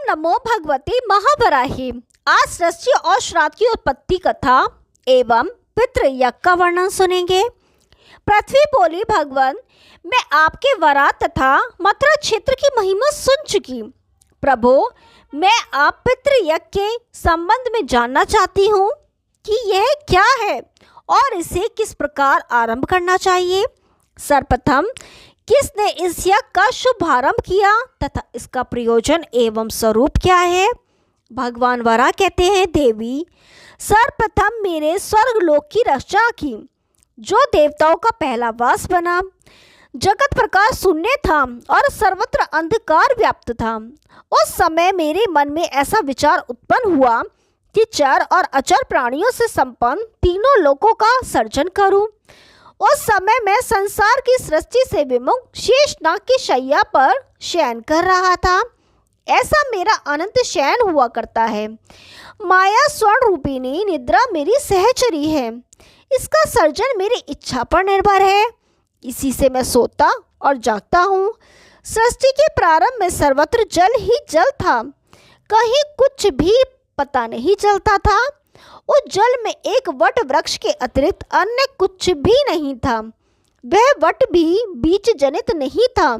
नमो भगवते महावराहे। आज सृष्टि और श्राद्ध की उत्पत्ति कथा एवं पितृयज्ञ का वर्णन सुनेंगे। पृथ्वी बोली, भगवान मैं आपके वरा तथा मथुरा क्षेत्र की महिमा सुन चुकी। प्रभु मैं आप पितृयज्ञ के संबंध में जानना चाहती हूँ कि यह क्या है और इसे किस प्रकार आरंभ करना चाहिए। सर्वप्रथम किसने इस यज्ञ का शुभारंभ किया तथा इसका प्रयोजन एवं स्वरूप क्या है। भगवान वरा कहते हैं, देवी सर्वप्रथम मेरे स्वर्गलोक की रक्षा की, जो देवताओं का पहला वास बना। जगत प्रकाश शून्य था और सर्वत्र अंधकार व्याप्त था। उस समय मेरे मन में ऐसा विचार उत्पन्न हुआ कि चर और अचर प्राणियों से संपन्न तीनों लोकों का सर्जन करूं। उस समय मैं संसार की सृष्टि से विमुख शेषनाग की शैया पर शयन कर रहा था। ऐसा मेरा अनंत शयन हुआ करता है। माया स्वर्ण रूपिणी निद्रा मेरी सहचरी है। इसका सर्जन मेरी इच्छा पर निर्भर है। इसी से मैं सोता और जागता हूँ। सृष्टि के प्रारंभ में सर्वत्र जल ही जल था, कहीं कुछ भी पता नहीं चलता था। उस जल में एक वट वृक्ष के अतिरिक्त अन्य कुछ भी नहीं था। वह वट भी बीज जनित नहीं था,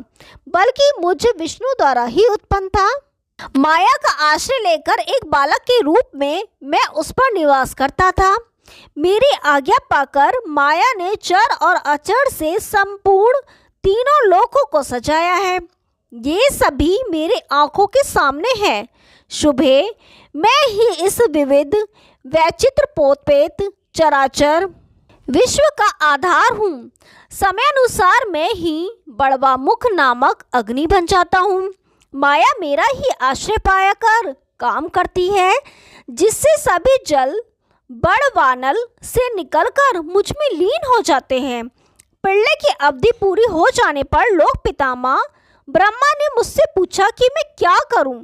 बल्कि मुझ विष्णु द्वारा ही उत्पन्न था। माया का आश्रय लेकर एक बालक के रूप में मैं उस पर निवास करता था। मेरी आज्ञा पाकर माया ने चर और अचर से संपूर्ण तीनों लोकों को सजाया है। ये सभी मेरे आंखों के सामने है। शुभे मैं ही इस विविध वैचित्र पोतपेत चराचर विश्व का आधार हूँ। समय अनुसार मैं ही बड़वा मुख नामक अग्नि बन जाता हूँ। माया मेरा ही आश्रय पाया कर काम करती है, जिससे सभी जल बड़वानल से निकलकर मुझ में लीन हो जाते हैं। प्रलय की अवधि पूरी हो जाने पर लोक पितामह ब्रह्मा ने मुझसे पूछा कि मैं क्या करूं।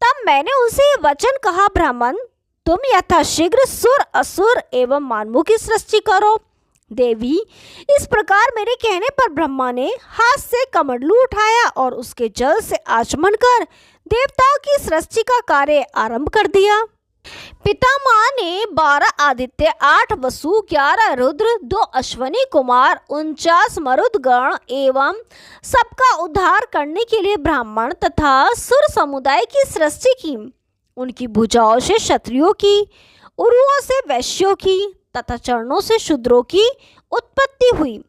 तब मैंने उनसे वचन कहा, ब्राह्मण तुम यथाशीघ्र सुर असुर एवं मानवों की सृष्टि करो। देवी इस प्रकार मेरे कहने पर ब्रह्मा ने हाथ से कमंडलू उठाया और उसके जल से आचमन कर देवताओं की सृष्टि का कार्य आरंभ कर दिया। पितामह ने 12 आदित्य, 8 वसु, 11 रुद्र, 2 अश्वनी कुमार, 49 मरुदगण एवं सबका उद्धार करने के लिए ब्राह्मण तथा सुर समुदाय की सृष्टि की। उनकी भुजाओं से क्षत्रियों की, उरुओं से वैश्यों की तथा चरणों से शूद्रों की उत्पत्ति हुई।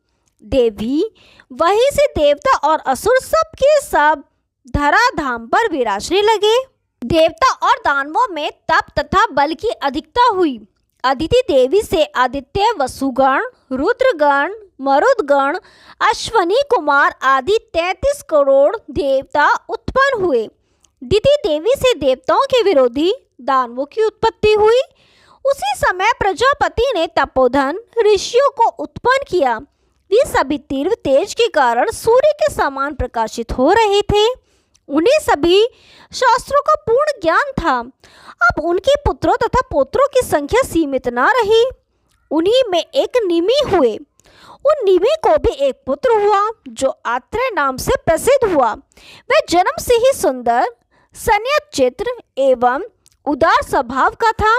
देवी वहीं से देवता और असुर सब के सब धराधाम पर विराजने लगे। देवता और दानवों में तप तथा बल की अधिकता हुई। अदिति देवी से आदित्य, वसुगण, रुद्रगण, मरुदगण, अश्वनी कुमार आदि 33 करोड़ देवता उत्पन्न हुए। दिति देवी से देवताओं के विरोधी दानवों की उत्पत्ति हुई। उसी समय प्रजापति ने तपोधन ऋषियों को उत्पन्न किया। वे सभी तीव्र तेज के कारण सूर्य के समान प्रकाशित हो रहे थे। उन्हें सभी शास्त्रों का पूर्ण ज्ञान था। अब उनके पुत्रों तथा पोत्रों की संख्या सीमित न रही। उन्हीं में एक निमि हुए। उन निमि को भी एक पुत्र हुआ जो आत्रेय नाम से प्रसिद्ध हुआ। वह जन्म से ही सुंदर, संयत चित्र एवं उदार स्वभाव का था।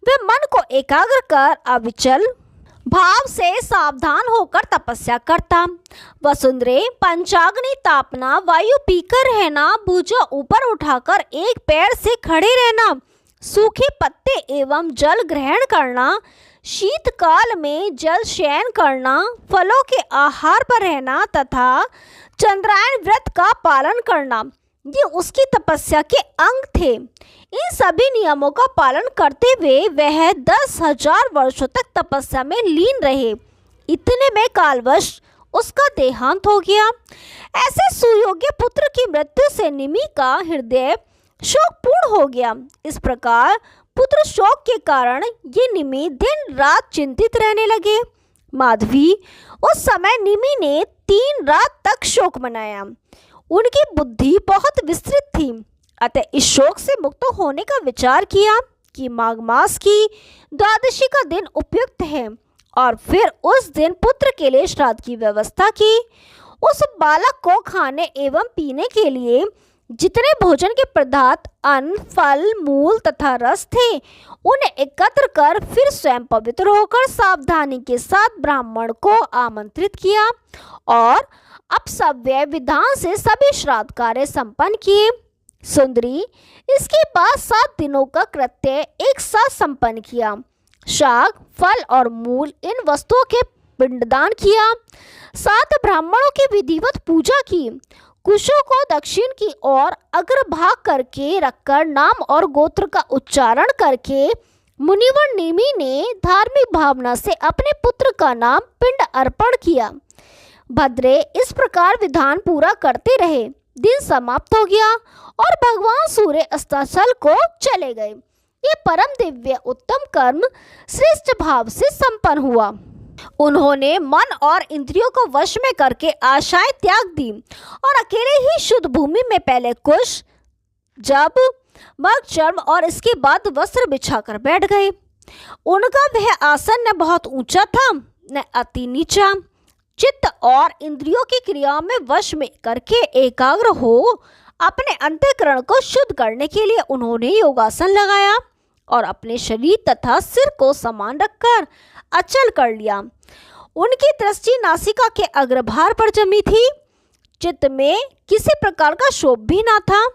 वह मन को एकाग्र कर अविचल भाव से सावधान होकर तपस्या करता। वसुंधरे पंचाग्नि तापना, वायु पीकर रहना, भुजा ऊपर उठाकर एक पैर से खड़े रहना, सूखे पत्ते एवं जल ग्रहण करना, शीतकाल में जल शयन करना, फलों के आहार पर रहना तथा चंद्रायन व्रत का पालन करना, ये उसकी तपस्या के अंग थे। इन सभी नियमों का पालन करते हुए वह 10,000 वर्षों तक तपस्या में लीन रहे। इतने में कालवश उसका देहांत हो गया। ऐसे सुयोग्य पुत्र की मृत्यु से निमि का हृदय शोकपूर्ण हो गया। इस प्रकार पुत्र शोक के कारण ये निमि दिन रात चिंतित रहने लगे। माधवी उस समय निमि ने 3 रात तक शोक मनाया। उनकी बुद्धि बहुत विस्तृत थी, अतः इस शोक से मुक्त होने का विचार किया कि माघ मास की द्वादशी का दिन उपयुक्त है और फिर उस दिन पुत्र के लिए श्राद्ध की व्यवस्था की। उस बालक को खाने एवं पीने के लिए जितने भोजन के पदार्थ, अन्न, फल, मूल तथा रस थे, उन्हें एकत्र कर फिर स्वयं पवित्र होकर सावधानी के साथ ब्राह्मण को आमंत्रित किया और अपसव्य विधान से सभी श्राद्ध कार्य संपन्न किए। सुंदरी इसके बाद 7 दिनों का कृत्य एक साथ संपन्न किया। शाक, फल और मूल इन वस्तुओं के पिंडदान किया। 7 ब्राह्मणों की विधिवत पूजा की। कुशों को दक्षिण की ओर अग्रभाग करके रखकर नाम और गोत्र का उच्चारण करके मुनिवर निमि ने धार्मिक भावना से अपने पुत्र का नाम पिंड अर्पण किया। भद्रे इस प्रकार विधान पूरा करते रहे। दिन समाप्त हो गया और भगवान सूर्य अस्ताचल को चले गए। ये परम दिव्य उत्तम कर्म श्रेष्ठ भाव से संपन्न हुआ। उन्होंने मन और इंद्रियों को वश में करके आशाएं त्याग दी और अकेले ही शुद्ध भूमि में पहले कुश, जब, मग, चर्म और इसके बाद वस्त्र बिछाकर बैठ गए। उनका वह आसन न बहुत ऊंचा था न अति नीचा। चित्त और इंद्रियों की क्रियाओं में वश में करके एकाग्र हो अपने अंतःकरण को शुद्ध करने के लिए उन्होंने योगासन लगाया और अपने शरीर तथा सिर को समान रखकर अचल कर लिया। उनकी दृष्टि नासिका के अग्रभाग पर जमी थी। चित्त में किसी प्रकार का शोभ भी न था।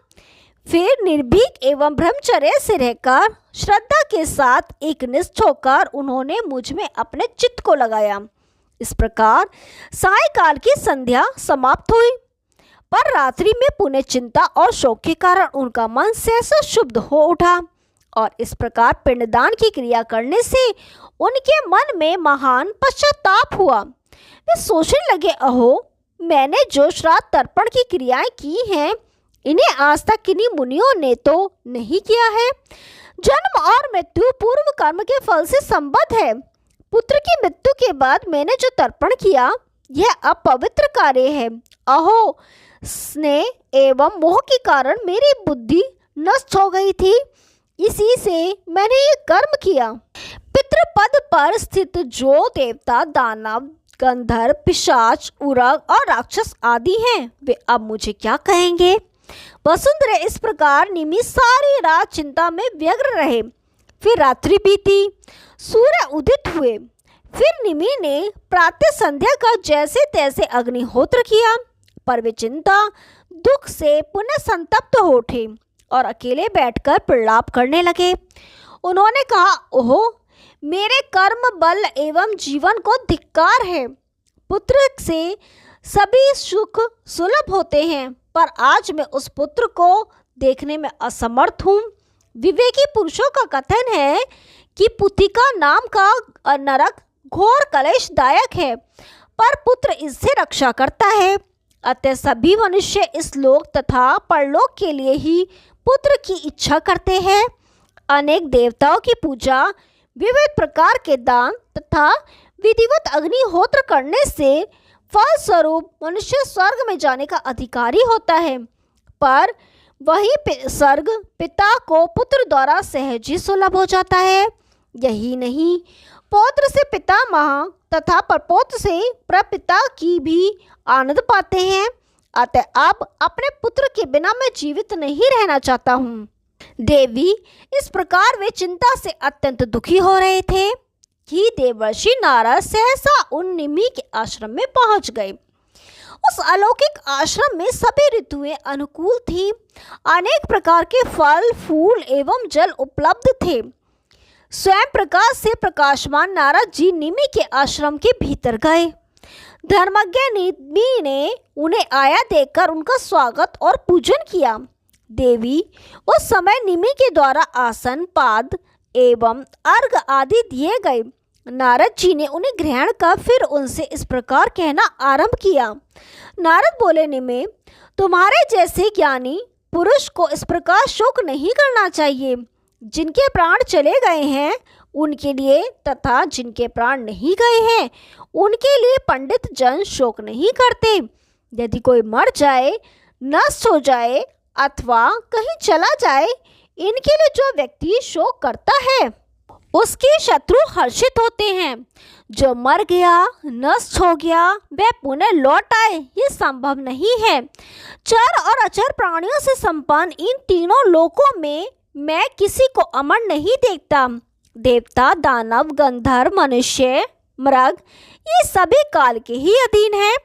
फिर निर्भीक एवं ब्रह्मचर्य से रहकर श्रद्धा के साथ एक निष्ठ होकर उन्होंने मुझ में अपने चित्त को लगाया। इस प्रकार सायंकाल की संध्या समाप्त हुई, पर रात्रि में पुण्य चिंता और शोक के कारण उनका मन सहसा शुद्ध हो उठा और इस प्रकार पिंडदान की क्रिया करने से उनके मन में महान पश्चाताप हुआ। वे सोचने लगे, अहो, मैंने जो श्राद्ध तर्पण की क्रियाएं की हैं, इन्हें आज तक किन्हीं मुनियों ने तो नहीं किया है। जन्म और मृत्यु पूर्व कर्म के फल से संबद्ध है। पुत्र की मृत्यु के बाद मैंने जो तर्पण किया, यह अपवित्र कार्य है। अहो, स्नेह एवं मोह के कारण मेरी बुद्धि नष्ट हो गई थी, इसी से मैंने ये कर्म किया। पितृपद पर स्थित जो देवता, दानव, गंधर्व, पिशाच, उरग और राक्षस आदि हैं, वे अब मुझे क्या कहेंगे। वसुंधरा इस प्रकार निमि सारी रात चिंता में व्यग्र रहे। फिर रात्रि बीती, सूर्य उदित हुए। फिर निमि ने प्रातः संध्या का जैसे तैसे अग्निहोत्र किया, पर वे चिंता दुख से पुनः संतप्त हो उठे और अकेले बैठकर प्रलाप करने लगे। उन्होंने कहा, ओहो, मेरे कर्म बल एवं जीवन को धिक्कार है। पुत्र से सभी सुख सुलभ होते हैं, पर आज मैं उस पुत्र को देखने में असमर्थ हूँ। विवेकी पुरुषों का कथन है कि पुतिका नाम का नरक घोर कलेशदायक है, पर पुत्र इससे रक्षा करता है। अतः सभी मनुष्य इस लोक तथा परलोक के लिए ही पुत्र की इच्छा करते हैं। अनेक देवताओं की पूजा, विविध प्रकार के दान तथा विधिवत अग्निहोत्र करने से फल स्वरूप मनुष्य स्वर्ग में जाने का अधिकारी होता है, पर वही स्वर्ग पिता को पुत्र द्वारा सहज ही सुलभ हो जाता है। यही नहीं, पौत्र से पितामह तथा परपौत्र से प्रपिता की भी आनंद पाते हैं। अतः अब अपने पुत्र के बिना मैं जीवित नहीं रहना चाहता हूँ। देवी इस प्रकार वे चिंता से अत्यंत दुखी हो रहे थे कि देवर्षि नारद सहसा उन निमि के आश्रम में पहुंच गए। उस अलौकिक आश्रम में सभी ऋतुएं अनुकूल थी। अनेक प्रकार के फल, फूल एवं जल उपलब्ध थे। स्वयं प्रकाश से प्रकाशमान नारद जी निमि के आश्रम के भीतर गए। धर्मज्ञ निमि ने उन्हें आया देखकर उनका स्वागत और पूजन किया। देवी उस समय निमि के द्वारा आसन, पाद एवं अर्घ आदि दिए गए। नारद जी ने उन्हें ग्रहण कर फिर उनसे इस प्रकार कहना आरंभ किया। नारद बोले, निमि, तुम्हारे जैसे ज्ञानी पुरुष को इस प्रकार शोक नहीं करना चाहिए। जिनके प्राण चले गए हैं उनके लिए तथा जिनके प्राण नहीं गए हैं उनके लिए पंडित जन शोक नहीं करते। यदि कोई मर जाए, नष्ट हो जाए अथवा कहीं चला जाए, इनके लिए जो व्यक्ति शोक करता है उसके शत्रु हर्षित होते हैं। जो मर गया, नष्ट हो गया, वह पुनः लौट आए, ये संभव नहीं है। चर और अचर प्राणियों से संपन्न इन तीनों लोकों में मैं किसी को अमर नहीं देखता। देवता, दानव, गंधर्व, मनुष्य, मृग, ये सभी काल के ही अधीन हैं।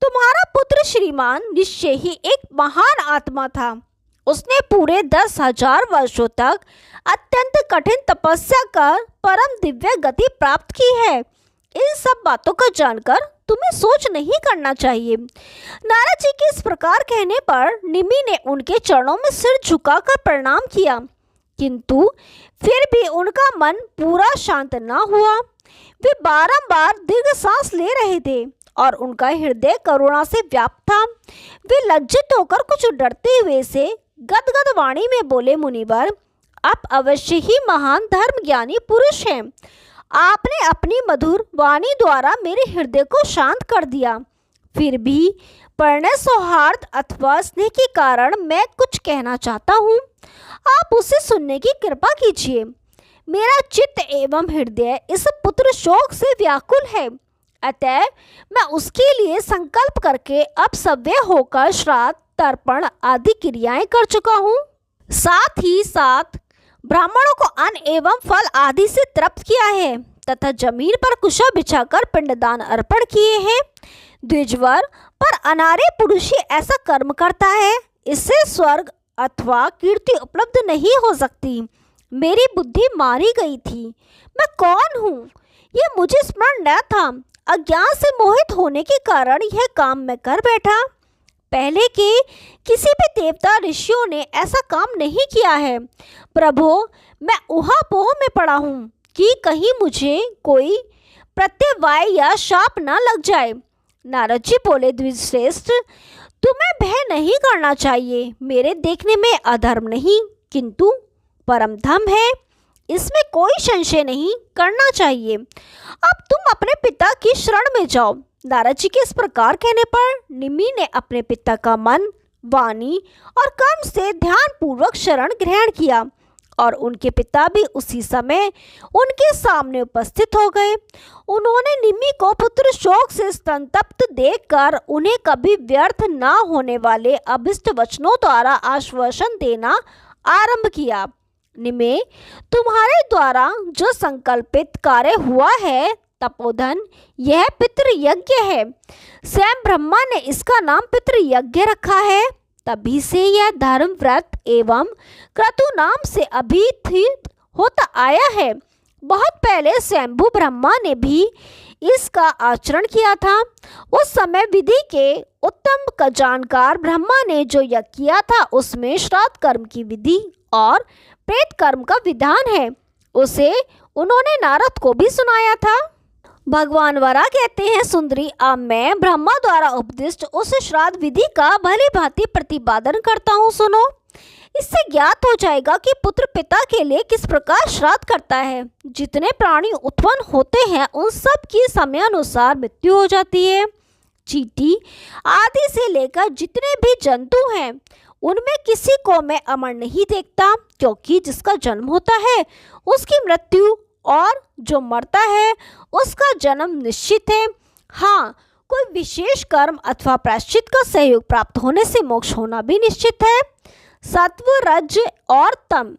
तुम्हारा पुत्र श्रीमान निश्चय ही एक महान आत्मा था। उसने पूरे 10,000 वर्षों तक अत्यंत कठिन तपस्या कर परम दिव्य गति प्राप्त की है। इन सब बातों को जानकर तुम्हें सोच नहीं करना चाहिए। नारद जी के इस प्रकार कहने पर निमि ने उनके चरणों में सिर झुकाकर प्रणाम किया, किंतु फिर भी उनका मन पूरा शांत न हुआ। वे बारंबार दीर्घ सांस ले रहे थे और उनका हृदय करुणा से व्याप्त था। वे लज्जित होकर कुछ डरते हुए से गदगद वाणी में बोले, मुनिवर, आप अवश्य ही महान धर्म ज्ञानी पुरुष हैं। आपने अपनी मधुर वाणी द्वारा मेरे हृदय को शांत कर दिया। फिर भी प्रणय, सौहार्द अथवा स्नेह के कारण मैं कुछ कहना चाहता हूँ। आप उसे सुनने की कृपा कीजिए। मेरा चित्त एवं हृदय इस पुत्र शोक से व्याकुल है, अतः मैं उसके लिए संकल्प करके अब सव्य होकर श्राद्ध, तर्पण आदि क्रियाएं कर चुका हूँ। साथ ही साथ ब्राह्मणों को अन्न एवं फल आदि से तृप्त किया है तथा जमीन पर कुशा बिछाकर पिंडदान अर्पण किए हैं। द्विजवर, पर अनार्य पुरुष ही ऐसा कर्म करता है। इससे स्वर्ग अथवा कीर्ति उपलब्ध नहीं हो सकती। मेरी बुद्धि मारी गई थी। मैं कौन हूँ, यह मुझे स्मरण न था। अज्ञान से मोहित होने के कारण यह काम मैं कर बैठा। पहले के किसी भी देवता ऋषियों ने ऐसा काम नहीं किया है। प्रभो, मैं ऊहापोह में पड़ा हूँ कि कहीं मुझे कोई प्रत्यवाय या शाप न लग जाए। नारद जी बोले, द्विजश्रेष्ठ, तुम्हें भय नहीं करना चाहिए। मेरे देखने में अधर्म नहीं किंतु परम धर्म है, इसमें कोई संशय नहीं करना चाहिए। अब तुम अपने पिता की शरण में जाओ। नारद जी के इस प्रकार कहने पर निमि ने अपने पिता का मन, वाणी और कर्म से ध्यान पूर्वक शरण ग्रहण किया और उनके पिता भी उसी समय उनके सामने उपस्थित हो गए। उन्होंने निमि को पुत्र शोक से संतप्त देखकर उन्हें कभी व्यर्थ न होने वाले अभिष्ट वचनों द्वारा आश्वासन देना आरंभ किया। निमे, तुम्हारे द्वारा जो संकल्पित कार्य हुआ है तपोधन, यह पितृयज्ञ है। स्वयं ब्रह्मा ने इसका नाम पितृयज्ञ रखा है। तभी से यह धर्म व्रत एवं क्रतु नाम से अभिहित होता आया है। बहुत पहले स्वयंभू ब्रह्मा ने भी इसका आचरण किया था। उस समय विधि के उत्तम जानकार ब्रह्मा ने जो यज्ञ किया था उसमें श्राद्ध कर्म की विधि और प्रेत कर्म का विधान है। उसे उन्होंने नारद को भी सुनाया था। भगवान वरा कहते हैं, सुंदरी, अब मैं ब्रह्मा द्वारा उपदिष्ट उस श्राद्ध विधि का भली भांति प्रतिपादन करता हूँ, सुनो। इससे ज्ञात हो जाएगा कि पुत्र पिता के लिए किस प्रकार श्राद्ध करता है। जितने प्राणी उत्पन्न होते हैं उन सब की समयानुसार मृत्यु हो जाती है। चींटी आदि से लेकर जितने भी जंतु हैं उनमें किसी को मैं अमर नहीं देखता, क्योंकि जिसका जन्म होता है उसकी मृत्यु और जो मरता है उसका जन्म निश्चित है। हाँ, कोई विशेष कर्म अथवा प्रायश्चित का सहयोग प्राप्त होने से मोक्ष होना भी निश्चित है। सत्व, रज और तम,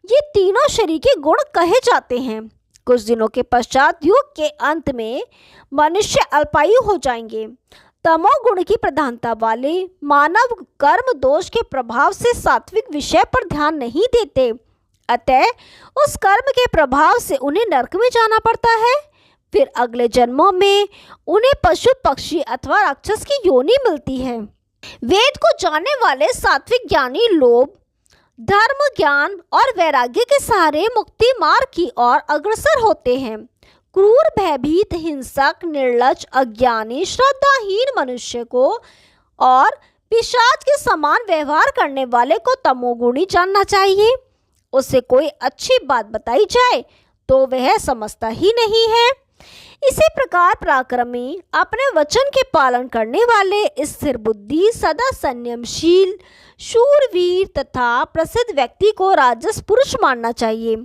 ये तीनों शरीर के गुण कहे जाते हैं। कुछ दिनों के पश्चात युग के अंत में मनुष्य अल्पायु हो जाएंगे। तमोगुण की प्रधानता वाले मानव कर्म दोष के प्रभाव से सात्विक विषय पर ध्यान नहीं देते, अतः उस कर्म के प्रभाव से उन्हें नरक में जाना पड़ता है। फिर अगले जन्मों में उन्हें पशु, पक्षी अथवा राक्षस की योनि मिलती है। वेद को जानने वाले सात्विक ज्ञानी लोग धर्म, ज्ञान और वैराग्य के सहारे मुक्ति मार्ग की ओर अग्रसर होते हैं। क्रूर, भयभीत, हिंसक, निर्लज, अज्ञानी, श्रद्धाहीन मनुष्य को और पिशाच के समान व्यवहार करने वाले को तमोगुणी जानना चाहिए। उसे कोई अच्छी बात बताई जाए तो वह समझता ही नहीं है। इसी प्रकार पराक्रमी, अपने वचन के पालन करने वाले, स्थिर बुद्धि, सदा संयमशील, शूरवीर तथा प्रसिद्ध व्यक्ति को राजस पुरुष मानना चाहिए।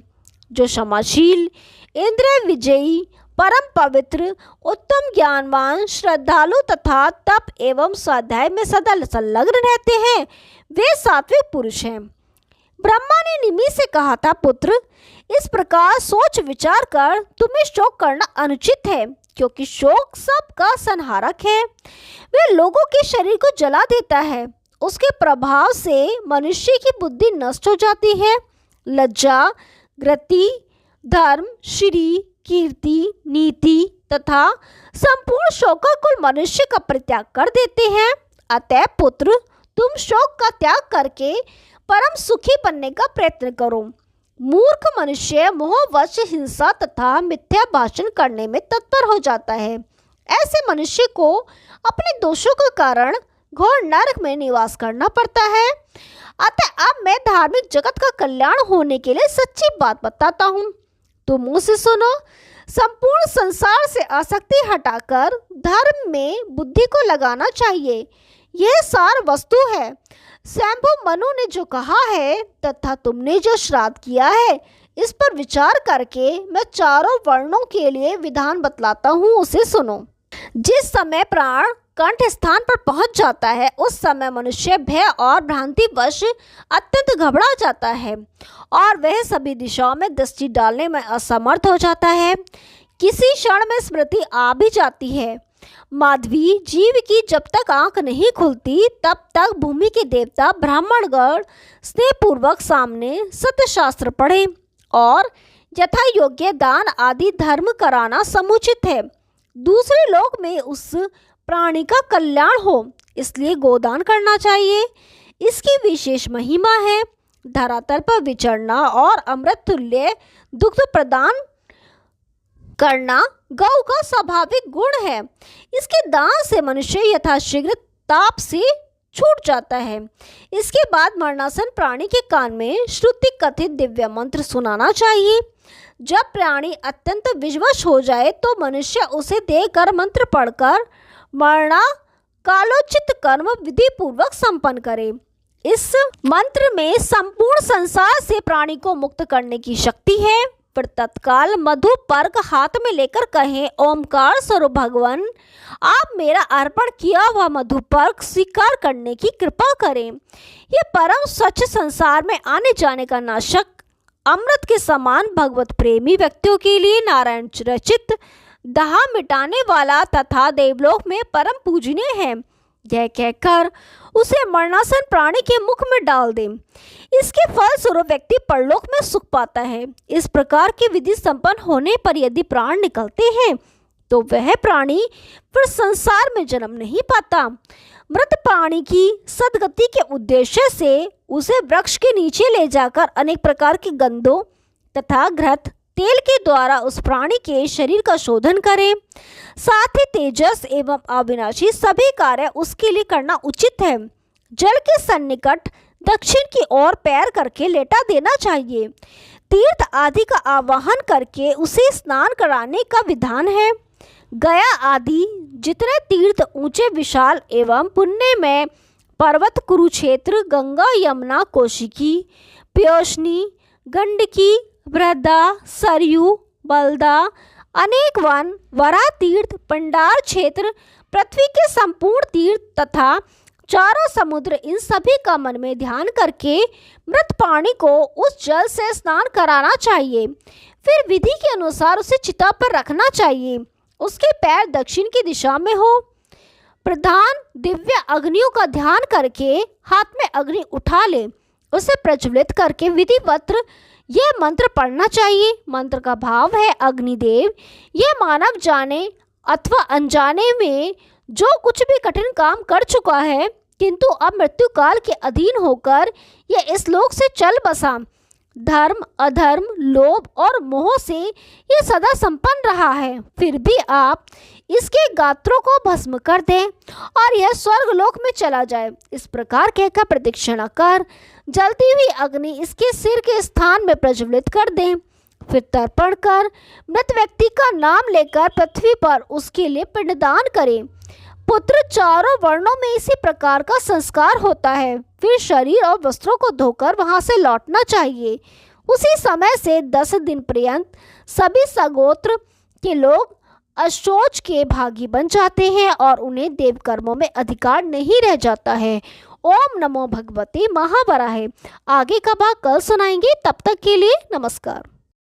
जो क्षमाशील, इंद्रिय विजयी, परम पवित्र, उत्तम ज्ञानवान, श्रद्धालु तथा तप एवं स्वाध्याय में सदा संलग्न रहते हैं, वे सात्विक पुरुष हैं। ब्रह्मा ने निमि से कहा था, पुत्र, इस प्रकार सोच विचार कर तुम्हें शोक करना अनुचित है, क्योंकि शोक सबका संहारक है। वह लोगों के शरीर को जला देता है। उसके प्रभाव से मनुष्य की बुद्धि नष्ट हो जाती है। लज्जा, गति, धर्म, श्री, कीर्ति, नीति तथा संपूर्ण शोकाकुल मनुष्य का परित्याग कर देते हैं। अतः पुत्र, तुम शोक का त्याग करके परम सुखी बनने का प्रयत्न करो। मूर्ख मनुष्य मोहवश हिंसा तथा मिथ्या भाषण करने में तत्पर हो जाता है। ऐसे मनुष्य को अपने दोषों के कारण घोर नरक में निवास करना पड़ता है। अतः अब मैं धार्मिक जगत का कल्याण होने के लिए सच्ची बात बताता हूँ, तुम मुझसे सुनो। संपूर्ण संसार से आसक्ति हटाकर धर्म में बुद्धि को लगाना चाहिए, यह सार वस्तु है। स्वयंभू मनु ने जो कहा है तथा तुमने जो श्राद्ध किया है, इस पर विचार करके मैं चारों वर्णों के लिए विधान बतलाता हूँ, उसे सुनो। जिस समय प्राण कंठ स्थान पर पहुंच जाता है, उस समय मनुष्य भय और भ्रांतिवश अत्यंत घबरा जाता है और वह सभी दिशाओं में दृष्टि डालने में असमर्थ हो जाता है। किसी क्षण में स्मृति आ भी जाती है। माधवी जीव की जब तक आंख नहीं खुलती, तब तक भूमि के देवता ब्राह्मणगण स्नेहपूर्वक सामने सत्यशास्त्र पढ़े और यथा योग्य दान आदि धर्म कराना समुचित है। दूसरे लोक में उस प्राणी का कल्याण हो, इसलिए गोदान करना चाहिए। इसकी विशेष महिमा है। धरातल पर विचरना और अमृत तुल्य दुग्ध प्रदान करना गौ का स्वाभाविक गुण है। इसके दान से मनुष्य यथाशीघ्र ताप से छूट जाता है। इसके बाद मरणासन प्राणी के कान में श्रुति कथित दिव्य मंत्र सुनाना चाहिए। जब प्राणी अत्यंत विवश हो जाए तो मनुष्य उसे देकर मंत्र पढ़कर मरना कालोचित कर्म विधि पूर्वक संपन्न करे। इस मंत्र में संपूर्ण संसार से प्राणी को मुक्त करने की शक्ति है। फिर तत्काल मधु पर्क हाथ में लेकर कहें, ओमकार स्वरूप भगवान, आप मेरा अर्पण किया हुआ मधु पर्क स्वीकार करने की कृपा करें। ये परम स्वच्छ संसार में आने जाने का नाशक अमृत के समान भगवत प्रेमी व्यक्तियों के लिए नारायण रचित दाह मिटाने वाला तथा देवलोक में परम पूजनीय है। यह कहकर उसे मरणासन प्राणी के मुख में डाल दे। इसके फलस्वरूप व्यक्ति परलोक में सुख पाता है। इस प्रकार की विधि संपन्न होने पर यदि प्राण निकलते हैं तो वह प्राणी फिर संसार में जन्म नहीं पाता। मृत प्राणी की सद्गति के उद्देश्य से उसे वृक्ष के नीचे ले जाकर अनेक प्रकार के गंधों तथा घृत तेल के द्वारा उस प्राणी के शरीर का शोधन करें। साथ ही तेजस एवं अविनाशी सभी कार्य उसके लिए करना उचित है। जल के सन्निकट दक्षिण की ओर पैर करके लेटा देना चाहिए। तीर्थ आदि का आवाहन करके उसे स्नान कराने का विधान है। गया आदि जितने तीर्थ ऊंचे विशाल एवं पुण्य में पर्वत, कुरुक्षेत्र, गंगा, यमुना, कौशिकी, प्योष्णी, गंडकी, वृद्धा, सरयू, बलदा, अनेक वन, वरा तीर्थ, पंडार क्षेत्र, पृथ्वी के संपूर्ण तीर्थ तथा चारों समुद्र, इन सभी का मन में ध्यान करके मृत प्राणी को उस जल से स्नान कराना चाहिए। फिर विधि के अनुसार उसे चिता पर रखना चाहिए। उसके पैर दक्षिण की दिशा में हो। प्रधान दिव्य अग्नियों का ध्यान करके हाथ में अग्नि उठा ले। उसे प्रज्वलित करके विधिवत यह मंत्र पढ़ना चाहिए। मंत्र का भाव है, अग्निदेव, यह मानव जाने अथवा अनजाने में जो कुछ भी कठिन काम कर चुका है, किंतु अब मृत्यु काल के अधीन होकर यह इस लोक से चल बसा, धर्म, अधर्म, लोभ और मोह से यह सदा संपन्न रहा है, फिर भी आप इसके गात्रों को भस्म कर दें और यह स्वर्ग लोक में चला जाए। इस प्रकार कहकर प्रदक्षिणा कर जलती हुई अग्नि इसके सिर के स्थान में प्रज्वलित कर दें। फिर तर्पण कर मृत व्यक्ति का नाम लेकर पृथ्वी पर उसके लिए पिंडदान करें। पुत्र, चारों वर्णों में इसी प्रकार का संस्कार होता है। फिर शरीर और वस्त्रों को धोकर वहां से लौटना चाहिए। उसी समय से 10 दिन पर्यंत सभी सगोत्र के लोग अशोच के भागी बन जाते हैं और उन्हें देव कर्मों में अधिकार नहीं रह जाता है। ओम नमो भगवते महावराहे। आगे का भाग कल सुनाएंगे, तब तक के लिए नमस्कार।